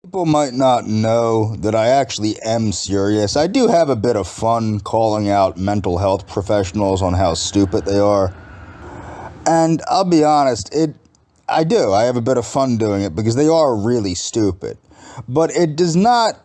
People might not know that I actually am serious. I do have a bit of fun calling out mental health professionals on how stupid they are. And I'll be honest, I do. I have a bit of fun doing it because they are really stupid. But it does not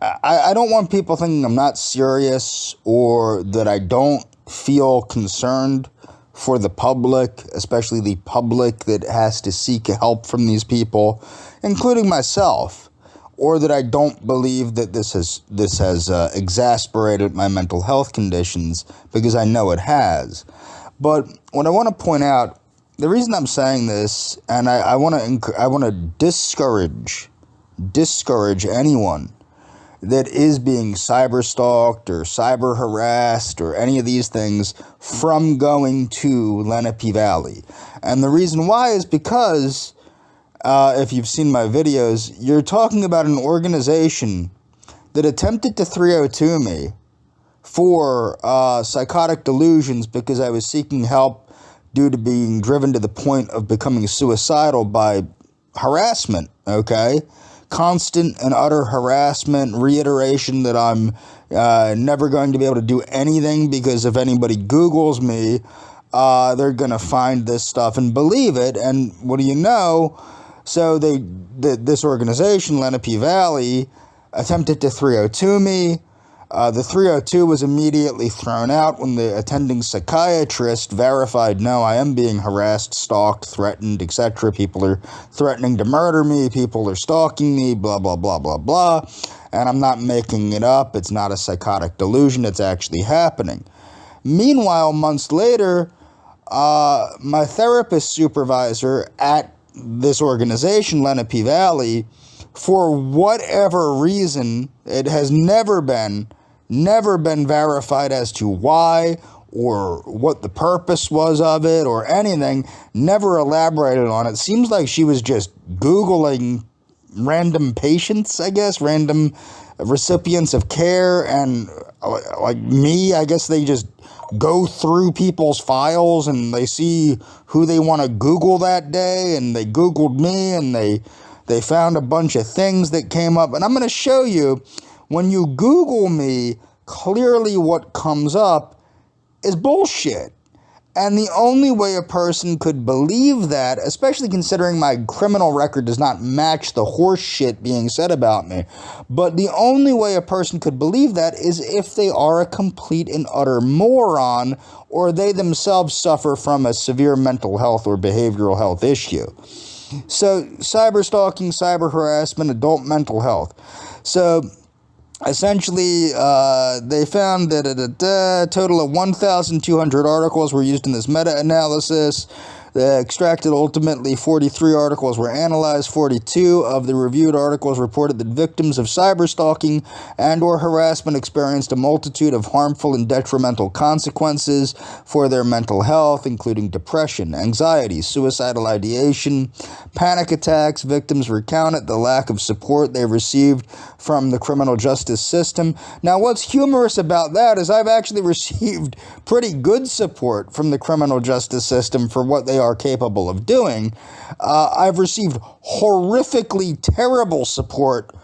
I don't want people thinking I'm not serious or that I don't feel concerned for the public, especially the public that has to seek help from these people, including myself, or that I don't believe that this has exasperated my mental health conditions, because I know it has. But what I want to point out, the reason I'm saying this, and I want to discourage anyone that is being cyber stalked or cyber harassed or any of these things from going to Lenape Valley. And the reason why is because, if you've seen my videos, you're talking about an organization that attempted to 302 me for psychotic delusions because I was seeking help due to being driven to the point of becoming suicidal by harassment, okay? Constant and utter harassment, reiteration that I'm never going to be able to do anything because if anybody Googles me, they're going to find this stuff and believe it. And what do you know? So this organization, Lenape Valley, attempted to 302 me. The 302 was immediately thrown out when the attending psychiatrist verified, no, I am being harassed, stalked, threatened, etc. People are threatening to murder me. People are stalking me, blah, blah, blah, blah, blah. And I'm not making it up. It's not a psychotic delusion. It's actually happening. Meanwhile, months later, my therapist supervisor at this organization, Lenape Valley, for whatever reason, it has never been verified as to why or what the purpose was of it or anything, never elaborated on it. Seems like she was just Googling random patients, I guess, random recipients of care, and like me, I guess they just go through people's files and they see who they want to Google that day, and they Googled me and they found a bunch of things that came up. And I'm going to show you, when you Google me, clearly what comes up is bullshit. And the only way a person could believe that, especially considering my criminal record does not match the horse shit being said about me, but the only way a person could believe that is if they are a complete and utter moron, or they themselves suffer from a severe mental health or behavioral health issue. So, cyber stalking, cyber harassment, adult mental health. So, essentially, they found that a total of 1,200 articles were used in this meta-analysis. They extracted ultimately 43 articles were analyzed. 42 of the reviewed articles reported that victims of cyberstalking and or harassment experienced a multitude of harmful and detrimental consequences for their mental health, including depression, anxiety, suicidal ideation, panic attacks. Victims recounted the lack of support they received from the criminal justice system. Now, what's humorous about that is I've actually received pretty good support from the criminal justice system for what they are capable of doing. I've received horrifically terrible support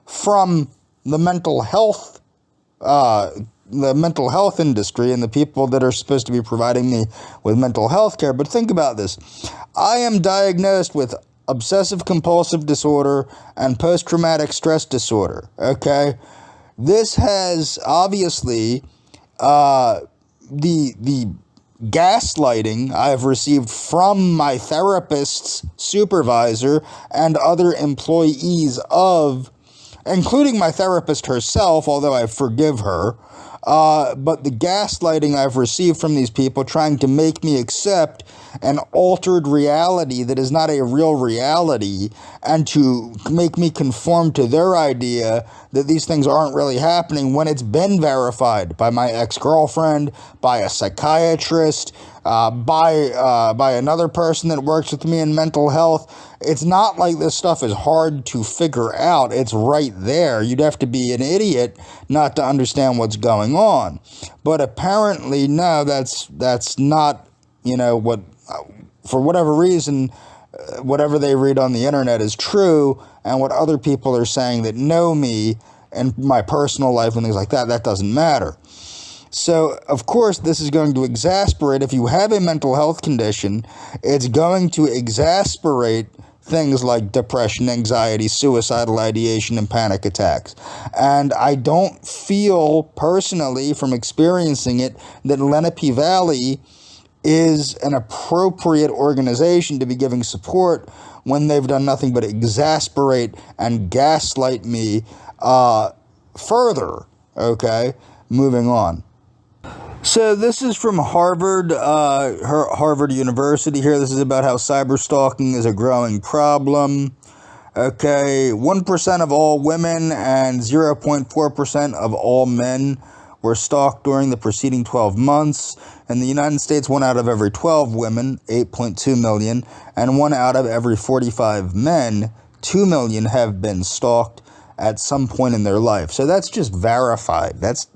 from the mental health industry and the people that are supposed to be providing me with mental health care. But think about this. I am diagnosed with obsessive compulsive disorder and post-traumatic stress disorder, okay? This has obviously the gaslighting I've received from my therapist's supervisor and other employees of, including my therapist herself, although I forgive her, but the gaslighting I've received from these people trying to make me accept an altered reality that is not a real reality, and to make me conform to their idea that these things aren't really happening when it's been verified by my ex-girlfriend, by a psychiatrist, by another person that works with me in mental health. It's not like this stuff is hard to figure out. It's right there. You'd have to be an idiot not to understand what's going on. But apparently, no, that's not, what, for whatever reason, whatever they read on the internet is true, and what other people are saying that know me and my personal life and things like that, that doesn't matter. So, of course, this is going to exasperate. If you have a mental health condition, it's going to exasperate things like depression, anxiety, suicidal ideation, and panic attacks. And I don't feel, personally, from experiencing it, that Lenape Valley is an appropriate organization to be giving support when they've done nothing but exasperate and gaslight me further. Okay, moving on. So this is from Harvard University here. This is about how cyberstalking is a growing problem. Okay, 1% of all women and 0.4% of all men were stalked during the preceding 12 months. In the United States, 1 out of every 12 women, 8.2 million, and 1 out of every 45 men, 2 million, have been stalked at some point in their life. So that's just verified. That's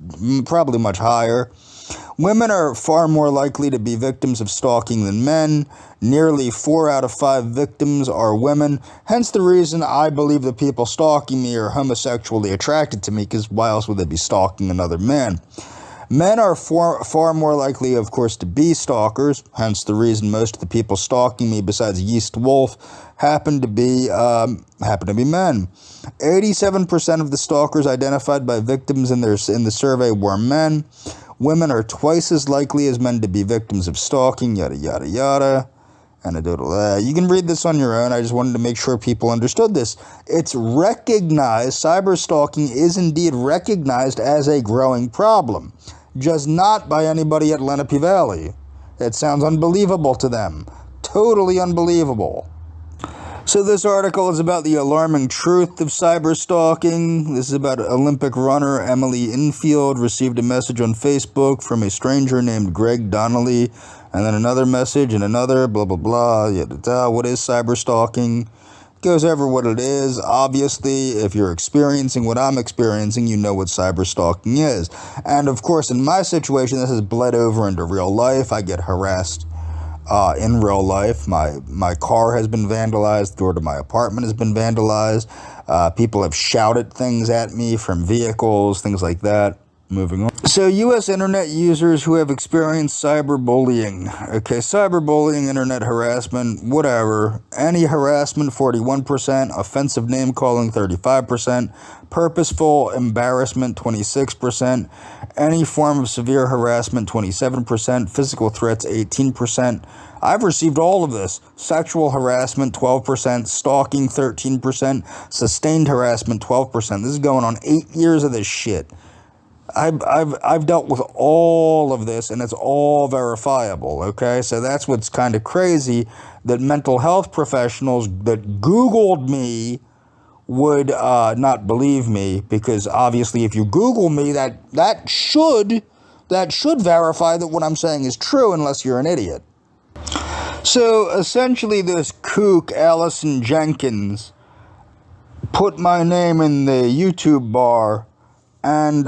probably much higher. Women are far more likely to be victims of stalking than men. Nearly 4 out of 5 victims are women. Hence the reason I believe the people stalking me are homosexually attracted to me, because why else would they be stalking another man? Men are far more likely, of course, to be stalkers. Hence the reason most of the people stalking me, besides Yeast Wolf, happen to be men. 87% of the stalkers identified by victims in the survey were men. Women are twice as likely as men to be victims of stalking, yada, yada, yada. Anecdotal. You can read this on your own. I just wanted to make sure people understood this. It's recognized, cyber stalking is indeed recognized as a growing problem, just not by anybody at Lenape Valley. It sounds unbelievable to them. Totally unbelievable. So this article is about the alarming truth of cyberstalking. This is about Olympic runner Emily Infield received a message on Facebook from a stranger named Greg Donnelly, and then another message and another, blah, blah, blah, yada. What is cyberstalking? Goes over what it is. Obviously, if you're experiencing what I'm experiencing, you know what cyberstalking is. And of course, in my situation, this has bled over into real life. I get harassed in real life. My car has been vandalized. The door to my apartment has been vandalized. People have shouted things at me from vehicles, things like that. Moving on. So, U.S. internet users who have experienced cyberbullying. Okay, cyberbullying, internet harassment, whatever. Any harassment, 41%. Offensive name calling, 35%. Purposeful embarrassment, 26%. Any form of severe harassment, 27%. Physical threats, 18%. I've received all of this. Sexual harassment, 12%. Stalking, 13%. Sustained harassment, 12%. This is going on 8 years of this shit. I've dealt with all of this, and it's all verifiable, okay? So that's what's kind of crazy, that mental health professionals that Googled me would not believe me, because obviously if you Google me, that should verify that what I'm saying is true, unless you're an idiot. So essentially this kook, Allison Jenkins, put my name in the YouTube bar and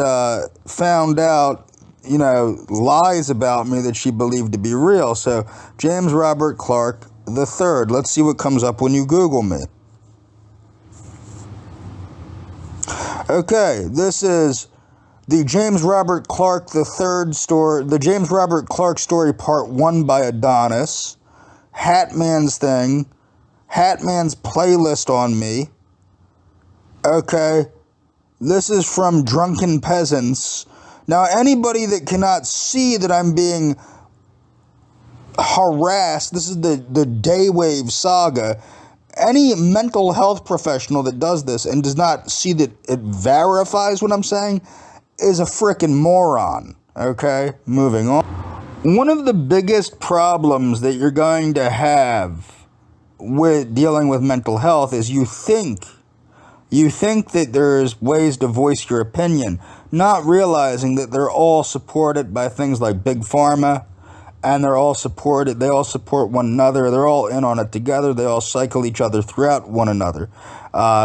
found out, lies about me that she believed to be real. So, James Robert Clark III. Let's see what comes up when you Google me. Okay, this is the James Robert Clark III story, the James Robert Clark story part 1 by Adonis, Hatman's thing, Hatman's playlist on me. Okay. This is from Drunken Peasants. Now, anybody that cannot see that I'm being harassed, this is the Daywave saga. Any mental health professional that does this and does not see that it verifies what I'm saying is a frickin' moron. Okay, moving on. One of the biggest problems that you're going to have with dealing with mental health is you think that there's ways to voice your opinion, not realizing that they're all supported by things like Big Pharma, and they all support one another, they're all in on it together, they all cycle each other throughout one another.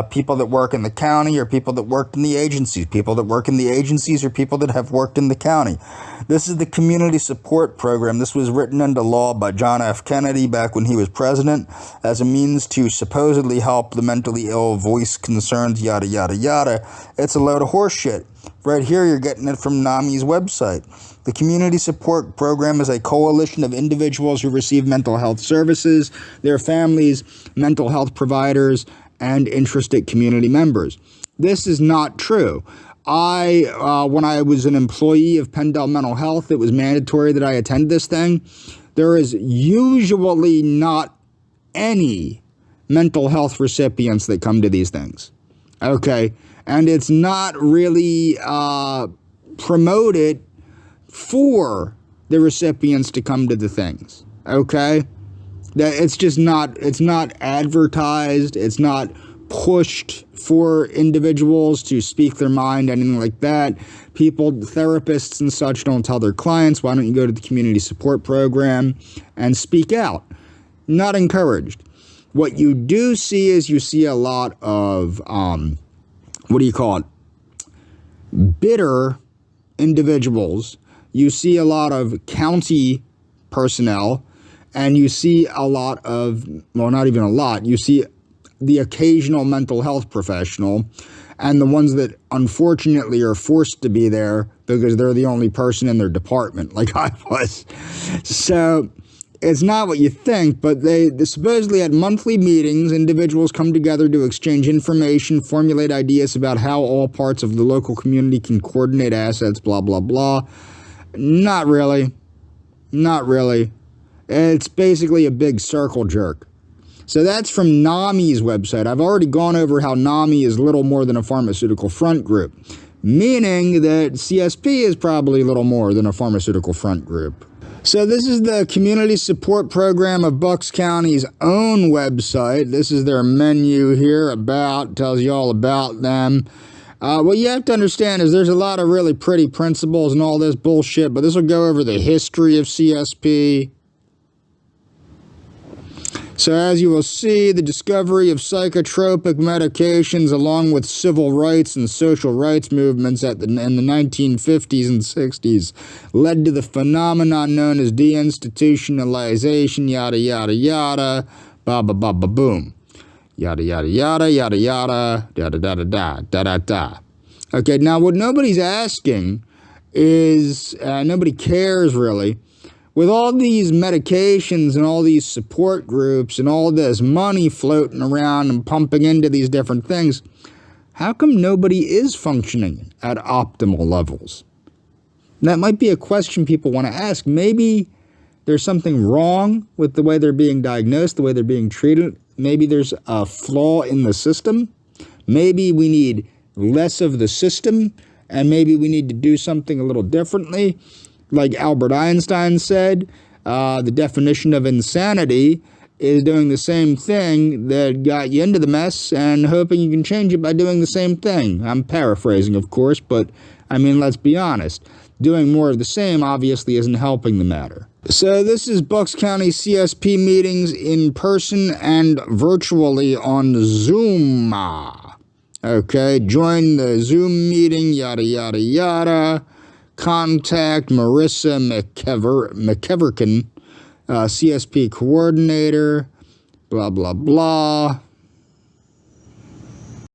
people that work in the county or people that worked in the agencies. People that work in the agencies or people that have worked in the county. This is the community support program. This was written into law by John F. Kennedy back when he was president as a means to supposedly help the mentally ill, voice concerns, yada, yada, yada. It's a load of horse shit. Right here, you're getting it from NAMI's website. The Community Support Program is a coalition of individuals who receive mental health services, their families, mental health providers, and interested community members. This is not true. When I was an employee of Pendel Mental Health, it was mandatory that I attend this thing. There is usually not any mental health recipients that come to these things. Okay? And it's not really promoted for the recipients to come to the things. Okay? It's just not, it's not advertised, it's not pushed for individuals to speak their mind, anything like that. People, therapists and such don't tell their clients, why don't you go to the community support program and speak out? Not encouraged. What you do see is you see a lot of, bitter individuals. You see a lot of county personnel, and you see a lot of, well, not even a lot, you see the occasional mental health professional, and the ones that unfortunately are forced to be there because they're the only person in their department, like I was. So it's not what you think, but they supposedly at monthly meetings, individuals come together to exchange information, formulate ideas about how all parts of the local community can coordinate assets, blah, blah, blah. Not really. Not really. It's basically a big circle jerk. So that's from NAMI's website. I've already gone over how NAMI is little more than a pharmaceutical front group, meaning that CSP is probably little more than a pharmaceutical front group. So this is the community support program of Bucks County's own website. This is their menu here, about, tells you all about them. What you have to understand is there's a lot of really pretty principles and all this bullshit, but this will go over the history of CSP. So as you will see, the discovery of psychotropic medications along with civil rights and social rights movements in the 1950s and 60s led to the phenomenon known as deinstitutionalization, yada, yada, yada, ba-ba-ba-ba-boom. Yada, yada, yada, yada, yada, da-da-da-da-da, da-da-da. Okay, now what nobody's asking is, nobody cares really, with all these medications and all these support groups and all this money floating around and pumping into these different things, how come nobody is functioning at optimal levels? That might be a question people want to ask. Maybe there's something wrong with the way they're being diagnosed, the way they're being treated. Maybe there's a flaw in the system. Maybe we need less of the system, and maybe we need to do something a little differently. Like Albert Einstein said, the definition of insanity is doing the same thing that got you into the mess and hoping you can change it by doing the same thing. I'm paraphrasing, of course, but, I mean, let's be honest. Doing more of the same obviously isn't helping the matter. So this is Bucks County CSP meetings in person and virtually on Zoom. Okay, join the Zoom meeting, yada, yada, yada. Contact Marissa McKeverkin, CSP coordinator, blah, blah, blah.